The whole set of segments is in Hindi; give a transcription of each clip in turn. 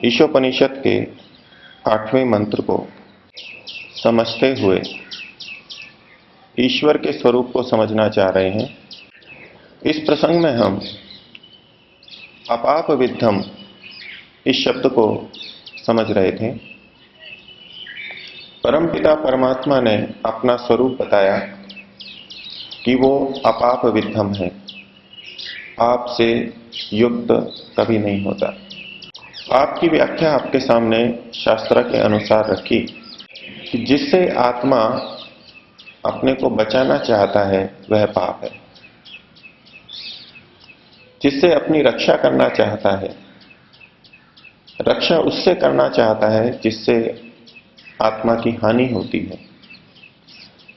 ईशोपनिषद के 8वें मंत्र को समझते हुए ईश्वर के स्वरूप को समझना चाह रहे हैं। इस प्रसंग में हम अपाप विद्धम इस शब्द को समझ रहे थे। परमपिता परमात्मा ने अपना स्वरूप बताया कि वो अपाप विद्धम है, पाप से युक्त कभी नहीं होता। आपकी व्याख्या आपके सामने शास्त्र के अनुसार रखी कि जिससे आत्मा अपने को बचाना चाहता है वह पाप है, जिससे अपनी रक्षा करना चाहता है, रक्षा उससे करना चाहता है जिससे आत्मा की हानि होती है,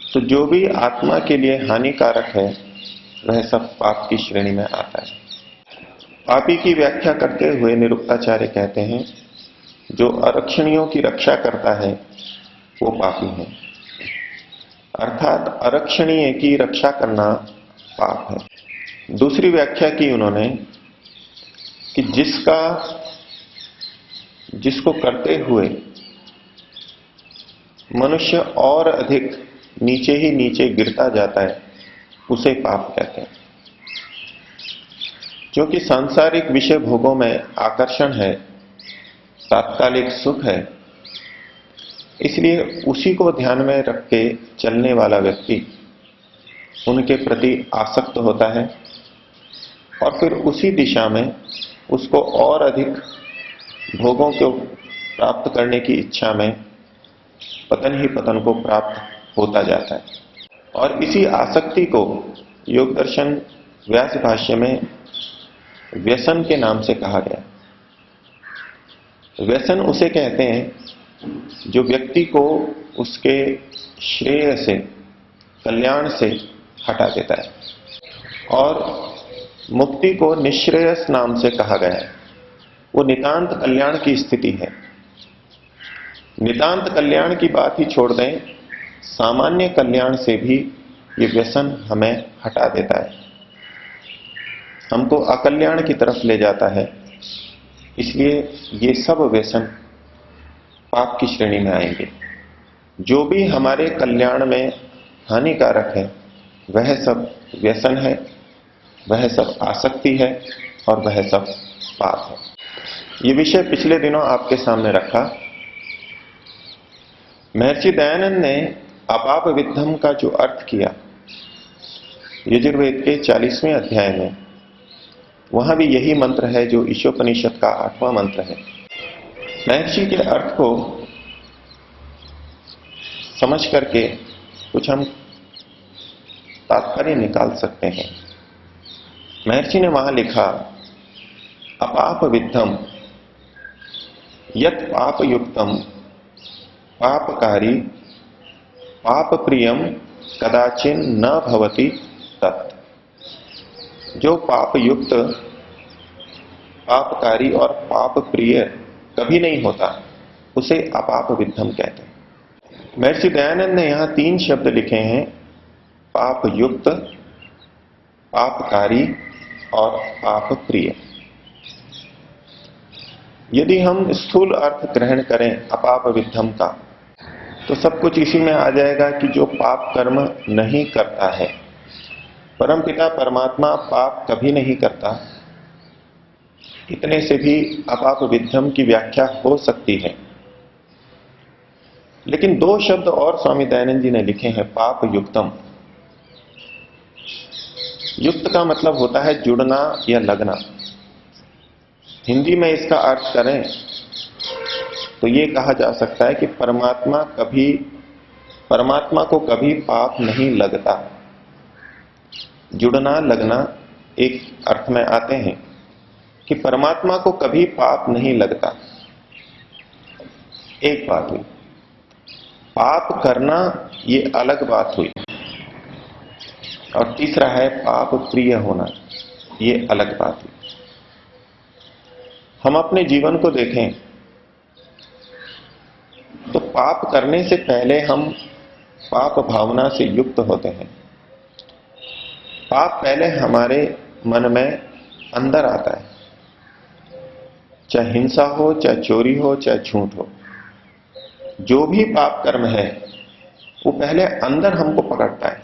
तो जो भी आत्मा के लिए हानिकारक है वह सब पाप की श्रेणी में आता है। पापी की व्याख्या करते हुए निरुक्ताचार्य कहते हैं, जो अरक्षणियों की रक्षा करता है वो पापी है। अर्थात अरक्षणीय की रक्षा करना पाप है। दूसरी व्याख्या की उन्होंने कि जिसको करते हुए मनुष्य और अधिक नीचे ही नीचे गिरता जाता है उसे पाप कहते हैं। क्योंकि सांसारिक विषय भोगों में आकर्षण है, तात्कालिक सुख है, इसलिए उसी को ध्यान में रख के चलने वाला व्यक्ति उनके प्रति आसक्त होता है और फिर उसी दिशा में उसको और अधिक भोगों को प्राप्त करने की इच्छा में पतन ही पतन को प्राप्त होता जाता है। और इसी आसक्ति को योग दर्शन व्यास भाष्य में व्यसन के नाम से कहा गया। व्यसन उसे कहते हैं जो व्यक्ति को उसके श्रेय से, कल्याण से हटा देता है, और मुक्ति को निश्रेयस नाम से कहा गया है। वो नितांत कल्याण की स्थिति है। नितांत कल्याण की बात ही छोड़ दें, सामान्य कल्याण से भी ये व्यसन हमें हटा देता है, हमको अकल्याण की तरफ ले जाता है। इसलिए ये सब व्यसन पाप की श्रेणी में आएंगे। जो भी हमारे कल्याण में हानिकारक है वह सब व्यसन है, वह सब आसक्ति है और वह सब पाप है। ये विषय पिछले दिनों आपके सामने रखा। महर्षि दयानंद ने अपाप विद्धम का जो अर्थ किया यजुर्वेद के 40वें अध्याय में, वहां भी यही मंत्र है जो ईशोपनिषद का 8वां मंत्र है। महर्षि के अर्थ को समझ करके कुछ हम तात्पर्य निकाल सकते हैं। महर्षि ने वहां लिखा, अपाप विद्धम यत् पाप युक्तम पापकारी पाप प्रियम कदाचिन न भवति तत्। जो पाप युक्त, पापकारी और पाप प्रिय कभी नहीं होता उसे अपाप विद्धम कहते हैं। महर्षि दयानंद ने यहां 3 शब्द लिखे हैं, पाप युक्त, पापकारी और पाप प्रिय। यदि हम स्थूल अर्थ ग्रहण करें अपाप विद्धम का, तो सब कुछ इसी में आ जाएगा कि जो पाप कर्म नहीं करता है। परमपिता परमात्मा पाप कभी नहीं करता, इतने से भी अपाप विद्धम की व्याख्या हो सकती है। लेकिन 2 शब्द और स्वामी दयानंद जी ने लिखे हैं, पाप युक्तम। युक्त का मतलब होता है जुड़ना या लगना। हिंदी में इसका अर्थ करें तो ये कहा जा सकता है कि परमात्मा को कभी पाप नहीं लगता। जुड़ना लगना एक अर्थ में आते हैं कि परमात्मा को कभी पाप नहीं लगता। एक बात हुई। पाप करना ये अलग बात हुई। और तीसरा है पाप प्रिय होना, ये अलग बात हुई। हम अपने जीवन को देखें तो पाप करने से पहले हम पाप भावना से युक्त होते हैं। पाप पहले हमारे मन में अंदर आता है, चाहे हिंसा हो, चाहे चोरी हो, चाहे झूठ हो। जो भी पाप कर्म है वो पहले अंदर हमको पकड़ता है,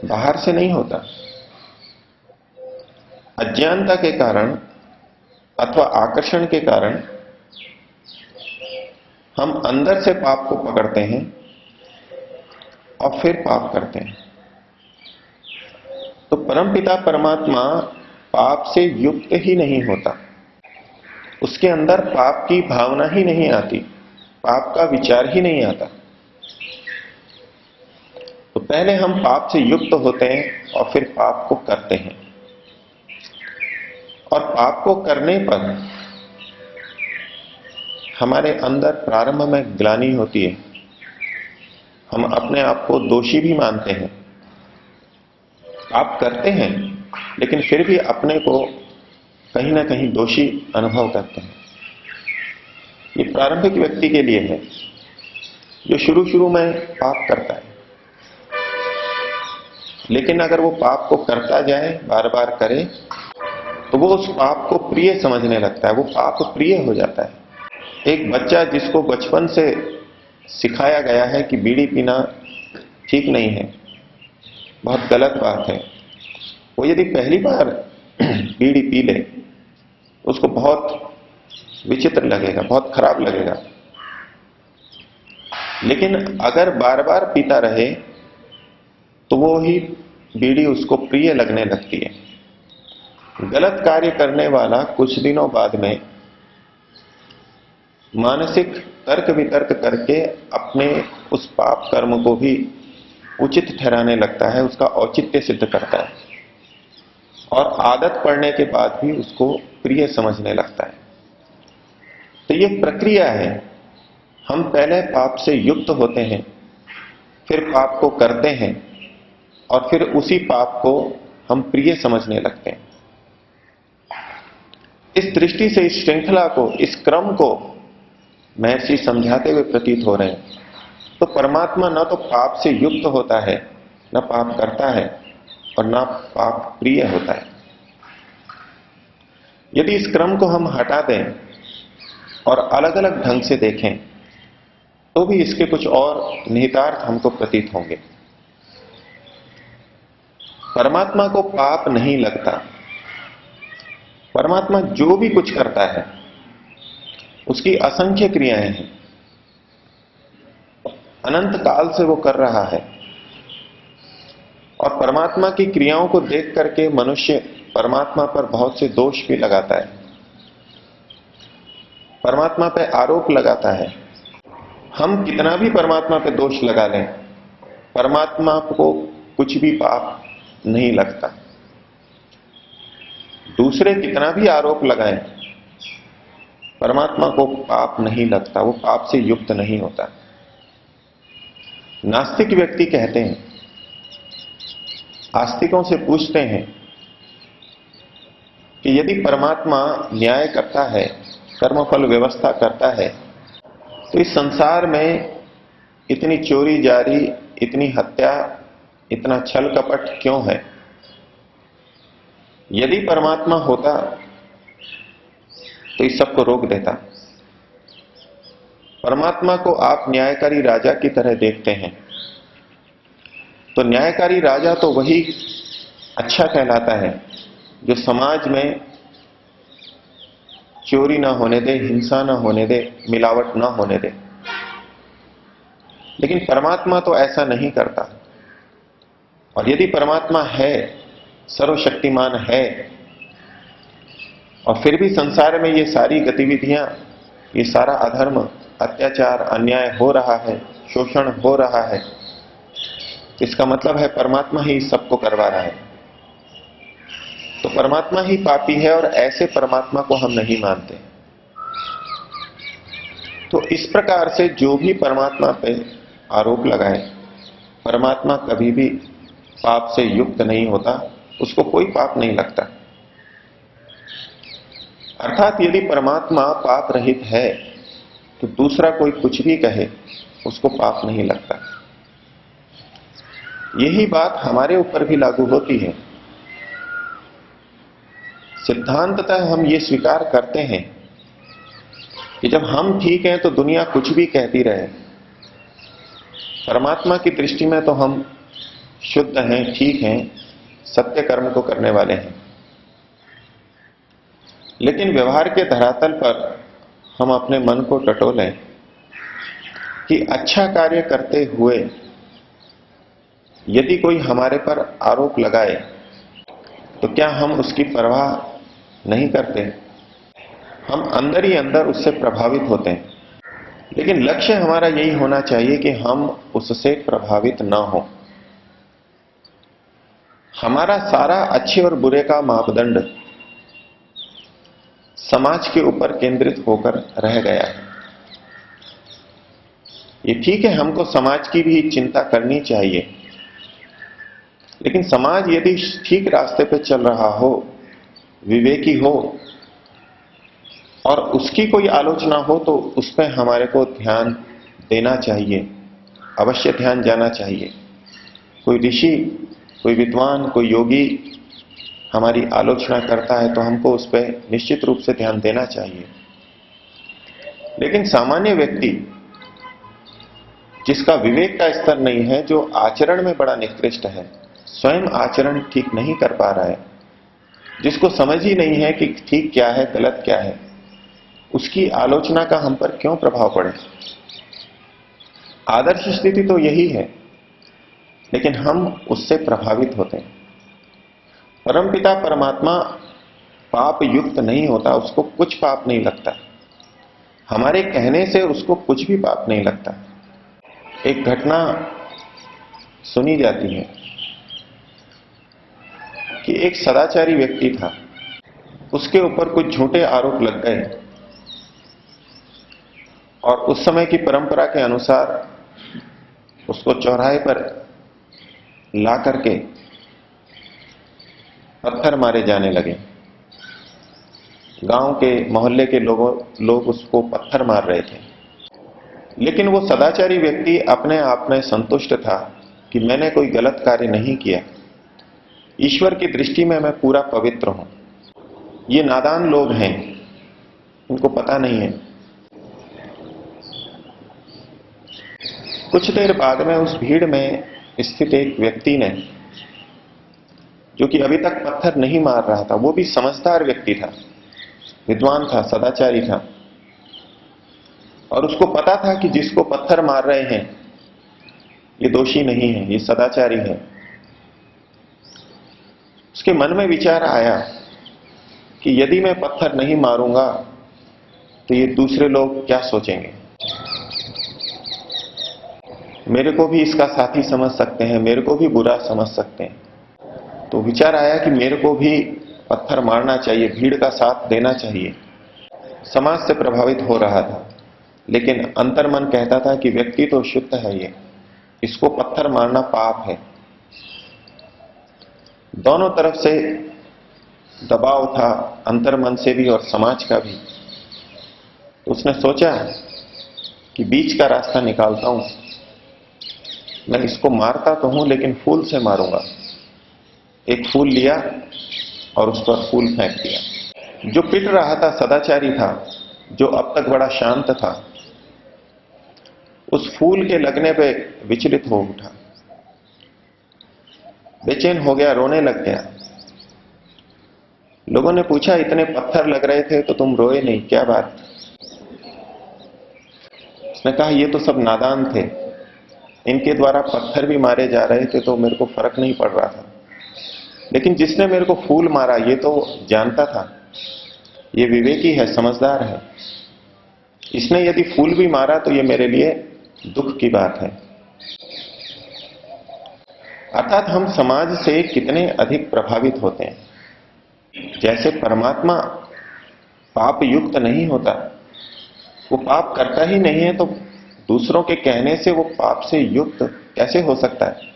बाहर से नहीं होता। अज्ञानता के कारण अथवा आकर्षण के कारण हम अंदर से पाप को पकड़ते हैं और फिर पाप करते हैं। तो परमपिता परमात्मा पाप से युक्त ही नहीं होता, उसके अंदर पाप की भावना ही नहीं आती, पाप का विचार ही नहीं आता। तो पहले हम पाप से युक्त होते हैं और फिर पाप को करते हैं। और पाप को करने पर हमारे अंदर प्रारंभ में ग्लानि होती है, हम अपने आप को दोषी भी मानते हैं। पाप करते हैं लेकिन फिर भी अपने को कहीं ना कहीं दोषी अनुभव करते हैं। ये प्रारंभिक व्यक्ति के लिए है जो शुरू शुरू में पाप करता है, लेकिन अगर वो पाप को करता जाए, बार बार करे, तो वो उस पाप को प्रिय समझने लगता है, वो पाप प्रिय हो जाता है। एक बच्चा जिसको बचपन से सिखाया गया है कि बीड़ी पीना ठीक नहीं है, बहुत गलत बात है, वो यदि पहली बार बीड़ी पी ले, उसको बहुत विचित्र लगेगा, बहुत खराब लगेगा। लेकिन अगर बार बार पीता रहे तो वो ही बीड़ी उसको प्रिय लगने लगती है। गलत कार्य करने वाला कुछ दिनों बाद में मानसिक तर्क वितर्क करके अपने उस पाप कर्म को भी उचित ठहराने लगता है, उसका औचित्य सिद्ध करता है और आदत पड़ने के बाद भी उसको प्रिय समझने लगता है। तो ये प्रक्रिया है, हम पहले पाप से युक्त होते हैं, फिर पाप को करते हैं और फिर उसी पाप को हम प्रिय समझने लगते हैं। इस दृष्टि से इस श्रृंखला को, इस क्रम को महर्षि समझाते हुए प्रतीत हो रहे हैं। तो परमात्मा न तो पाप से युक्त होता है, न पाप करता है और न पाप प्रिय होता है। यदि इस क्रम को हम हटा दें और अलग अलग ढंग से देखें तो भी इसके कुछ और निहितार्थ हमको प्रतीत होंगे। परमात्मा को पाप नहीं लगता। परमात्मा जो भी कुछ करता है उसकी असंख्य क्रियाएं हैं, अनंत काल से वो कर रहा है। और परमात्मा की क्रियाओं को देख करके मनुष्य परमात्मा पर बहुत से दोष भी लगाता है, परमात्मा पे आरोप लगाता है। हम कितना भी परमात्मा पे दोष लगा लें, परमात्मा को कुछ भी पाप नहीं लगता। दूसरे कितना भी आरोप लगाएं, परमात्मा को पाप नहीं लगता, वो पाप से युक्त नहीं होता। नास्तिक व्यक्ति कहते हैं, आस्तिकों से पूछते हैं कि यदि परमात्मा न्याय करता है, कर्मफल व्यवस्था करता है, तो इस संसार में इतनी चोरी जारी, इतनी हत्या, इतना छल कपट क्यों है? यदि परमात्मा होता तो इस सबको रोक देता। परमात्मा को आप न्यायकारी राजा की तरह देखते हैं, तो न्यायकारी राजा तो वही अच्छा कहलाता है जो समाज में चोरी ना होने दे, हिंसा ना होने दे, मिलावट ना होने दे। लेकिन परमात्मा तो ऐसा नहीं करता। और यदि परमात्मा है, सर्वशक्तिमान है, और फिर भी संसार में ये सारी गतिविधियां, ये सारा अधर्म, अत्याचार, अन्याय हो रहा है, शोषण हो रहा है, इसका मतलब है परमात्मा ही सबको करवा रहा है। तो परमात्मा ही पापी है और ऐसे परमात्मा को हम नहीं मानते। तो इस प्रकार से जो भी परमात्मा पे आरोप लगाए, परमात्मा कभी भी पाप से युक्त नहीं होता, उसको कोई पाप नहीं लगता। अर्थात यदि परमात्मा पाप रहित है तो दूसरा कोई कुछ भी कहे उसको पाप नहीं लगता। यही बात हमारे ऊपर भी लागू होती है। सिद्धांततः हम ये स्वीकार करते हैं कि जब हम ठीक हैं तो दुनिया कुछ भी कहती रहे। परमात्मा की दृष्टि में तो हम शुद्ध हैं, ठीक हैं, सत्य कर्म को करने वाले हैं। लेकिन व्यवहार के धरातल पर हम अपने मन को टटोलें कि अच्छा कार्य करते हुए यदि कोई हमारे पर आरोप लगाए तो क्या हम उसकी परवाह नहीं करते? हम अंदर ही अंदर उससे प्रभावित होते हैं। लेकिन लक्ष्य हमारा यही होना चाहिए कि हम उससे प्रभावित ना हो। हमारा सारा अच्छे और बुरे का मापदंड समाज के ऊपर केंद्रित होकर रह गया है। ये ठीक है, हमको समाज की भी चिंता करनी चाहिए, लेकिन समाज यदि ठीक रास्ते पे चल रहा हो, विवेकी हो और उसकी कोई आलोचना हो तो उस पर हमारे को ध्यान देना चाहिए, अवश्य ध्यान जाना चाहिए। कोई ऋषि, कोई विद्वान, कोई योगी हमारी आलोचना करता है तो हमको उस पर निश्चित रूप से ध्यान देना चाहिए। लेकिन सामान्य व्यक्ति जिसका विवेक का स्तर नहीं है, जो आचरण में बड़ा निकृष्ट है, स्वयं आचरण ठीक नहीं कर पा रहा है, जिसको समझ ही नहीं है कि ठीक क्या है, गलत क्या है, उसकी आलोचना का हम पर क्यों प्रभाव पड़े? आदर्श स्थिति तो यही है, लेकिन हम उससे प्रभावित होते हैं। परमपिता परमात्मा पाप युक्त नहीं होता, उसको कुछ पाप नहीं लगता। हमारे कहने से उसको कुछ भी पाप नहीं लगता। एक घटना सुनी जाती है कि एक सदाचारी व्यक्ति था, उसके ऊपर कुछ झूठे आरोप लग गए और उस समय की परंपरा के अनुसार उसको चौराहे पर ला करके पत्थर मारे जाने लगे। गांव के, मोहल्ले के लोग उसको पत्थर मार रहे थे। लेकिन वो सदाचारी व्यक्ति अपने आप में संतुष्ट था कि मैंने कोई गलत कार्य नहीं किया, ईश्वर की दृष्टि में मैं पूरा पवित्र हूं। ये नादान लोग हैं, उनको पता नहीं है। कुछ देर बाद में उस भीड़ में स्थित एक व्यक्ति ने, जो कि अभी तक पत्थर नहीं मार रहा था, वो भी समझदार व्यक्ति था, विद्वान था, सदाचारी था, और उसको पता था कि जिसको पत्थर मार रहे हैं ये दोषी नहीं है, ये सदाचारी है। उसके मन में विचार आया कि यदि मैं पत्थर नहीं मारूंगा तो ये दूसरे लोग क्या सोचेंगे, मेरे को भी इसका साथी समझ सकते हैं, मेरे को भी बुरा समझ सकते हैं। तो विचार आया कि मेरे को भी पत्थर मारना चाहिए, भीड़ का साथ देना चाहिए। समाज से प्रभावित हो रहा था, लेकिन अंतर्मन कहता था कि व्यक्ति तो शुद्ध है, ये इसको पत्थर मारना पाप है। दोनों तरफ से दबाव था, अंतर्मन से भी और समाज का भी। तो उसने सोचा कि बीच का रास्ता निकालता हूं, मैं इसको मारता तो हूं लेकिन फूल से मारूंगा। एक फूल लिया और उस पर फूल फेंक दिया। जो पिट रहा था सदाचारी था, जो अब तक बड़ा शांत था, उस फूल के लगने पे विचलित हो उठा, बेचैन हो गया, रोने लग गया। लोगों ने पूछा, इतने पत्थर लग रहे थे तो तुम रोए नहीं, क्या बात? उसने कहा, ये तो सब नादान थे, इनके द्वारा पत्थर भी मारे जा रहे थे तो मेरे को फर्क नहीं पड़ रहा था, लेकिन जिसने मेरे को फूल मारा ये तो जानता था, ये विवेकी है, समझदार है, इसने यदि फूल भी मारा तो ये मेरे लिए दुख की बात है। अर्थात हम समाज से कितने अधिक प्रभावित होते हैं। जैसे परमात्मा पाप युक्त नहीं होता, वो पाप करता ही नहीं है, तो दूसरों के कहने से वो पाप से युक्त कैसे हो सकता है?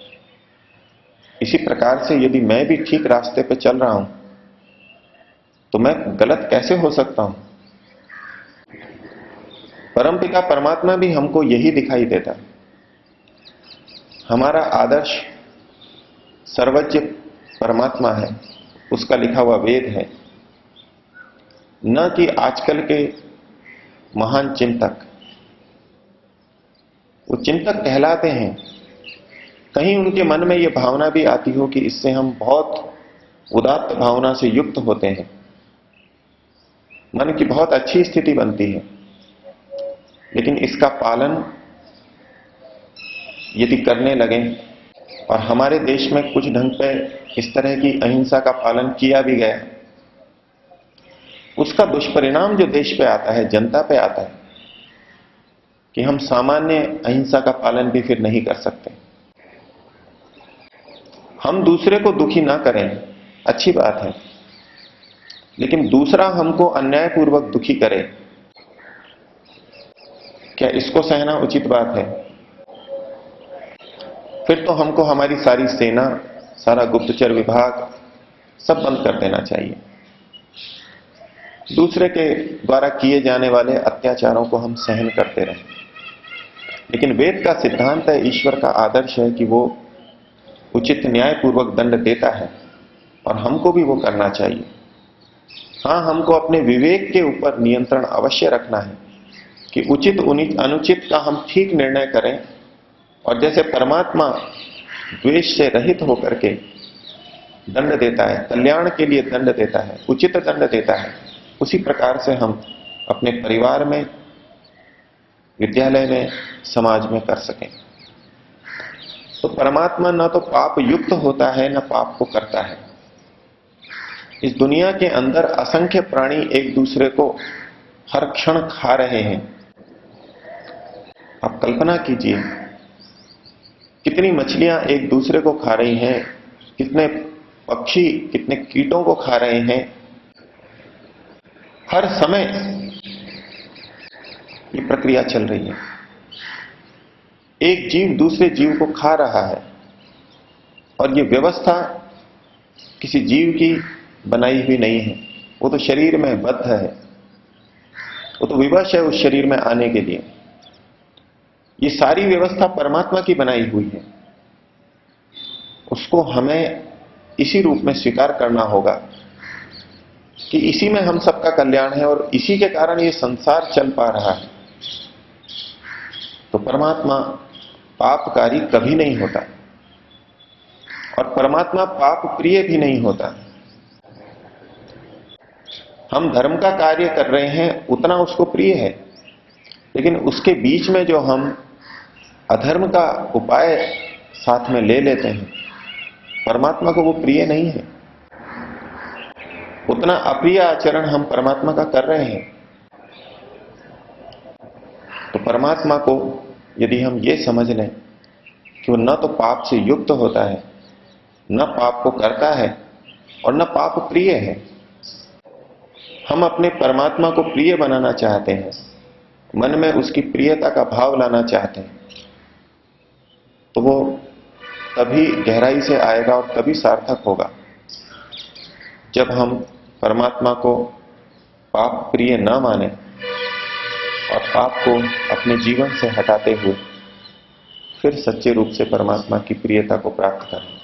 इसी प्रकार से यदि मैं भी ठीक रास्ते पे चल रहा हूं तो मैं गलत कैसे हो सकता हूं? परमपिता परमात्मा भी हमको यही दिखाई देता। हमारा आदर्श सर्वज्ञ परमात्मा है, उसका लिखा हुआ वेद है, न कि आजकल के महान चिंतक। वो चिंतक कहलाते हैं, कहीं उनके मन में यह भावना भी आती हो कि इससे हम बहुत उदात्त भावना से युक्त होते हैं, मन की बहुत अच्छी स्थिति बनती है, लेकिन इसका पालन यदि करने लगें, और हमारे देश में कुछ ढंग पे इस तरह की अहिंसा का पालन किया भी गया, उसका दुष्परिणाम जो देश पे आता है, जनता पे आता है, कि हम सामान्य अहिंसा का पालन भी फिर नहीं कर सकते। हम दूसरे को दुखी ना करें, अच्छी बात है, लेकिन दूसरा हमको अन्यायपूर्वक दुखी करे, क्या इसको सहना उचित बात है? फिर तो हमको हमारी सारी सेना, सारा गुप्तचर विभाग सब बंद कर देना चाहिए। दूसरे के द्वारा किए जाने वाले अत्याचारों को हम सहन करते रहें, लेकिन वेद का सिद्धांत है, ईश्वर का आदर्श है कि वो उचित न्यायपूर्वक दंड देता है, और हमको भी वो करना चाहिए। हां, हमको अपने विवेक के ऊपर नियंत्रण अवश्य रखना है कि उचित अनुचित का हम ठीक निर्णय करें, और जैसे परमात्मा द्वेष से रहित होकर के दंड देता है, कल्याण के लिए दंड देता है, उचित दंड देता है, उसी प्रकार से हम अपने परिवार में, विद्यालय में, समाज में कर सकें। तो परमात्मा न तो पाप युक्त होता है, न पाप को करता है। इस दुनिया के अंदर असंख्य प्राणी एक दूसरे को हर क्षण खा रहे हैं। आप कल्पना कीजिए, कितनी मछलियां एक दूसरे को खा रही हैं, कितने पक्षी, कितने कीटों को खा रहे हैं। हर समय ये प्रक्रिया चल रही है। एक जीव दूसरे जीव को खा रहा है, और ये व्यवस्था किसी जीव की बनाई हुई नहीं है। वो तो शरीर में बद्ध है, वो तो विवश है उस शरीर में आने के लिए। ये सारी व्यवस्था परमात्मा की बनाई हुई है, उसको हमें इसी रूप में स्वीकार करना होगा कि इसी में हम सबका कल्याण है, और इसी के कारण ये संसार चल पा रहा है। तो परमात्मा पापकारी कभी नहीं होता, और परमात्मा पाप प्रिय भी नहीं होता। हम धर्म का कार्य कर रहे हैं, उतना उसको प्रिय है, लेकिन उसके बीच में जो हम अधर्म का उपाय साथ में ले लेते हैं, परमात्मा को वो प्रिय नहीं है। उतना अप्रिय आचरण हम परमात्मा का कर रहे हैं। तो परमात्मा को यदि हम ये समझ लें कि वो न तो पाप से युक्त होता है, न पाप को करता है, और न पाप प्रिय है। हम अपने परमात्मा को प्रिय बनाना चाहते हैं, मन में उसकी प्रियता का भाव लाना चाहते हैं, तो वो तभी गहराई से आएगा और तभी सार्थक होगा जब हम परमात्मा को पाप प्रिय न माने और पाप को अपने जीवन से हटाते हुए फिर सच्चे रूप से परमात्मा की प्रियता को प्राप्त करें।